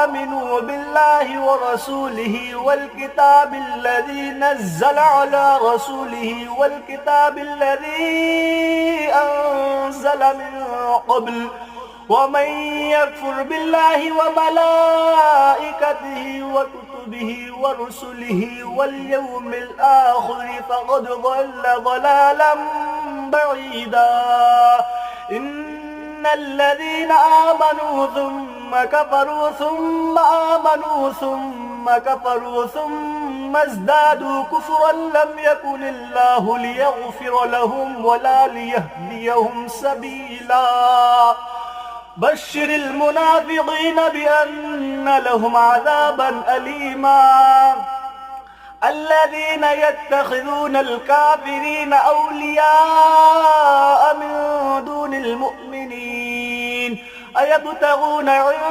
آمنوا بالله ورسوله والكتاب الذي نزل على رسوله والكتاب الذي أنزل من قبل ومن يكفر بالله وملائكته وكتبه ورسله واليوم الآخر فقد ضل ضلالا بعيدا. إن الذين آمنوا ثم كفروا ثم آمنوا ثم كفروا ثم ازدادوا كفرا لم يكن الله ليغفر لهم ولا ليهديهم سبيلا. بشر المنافقين بأن لهم عذابا أليما. الذين يتخذون الكافرين أولياء من دون المؤمنين أيبتغون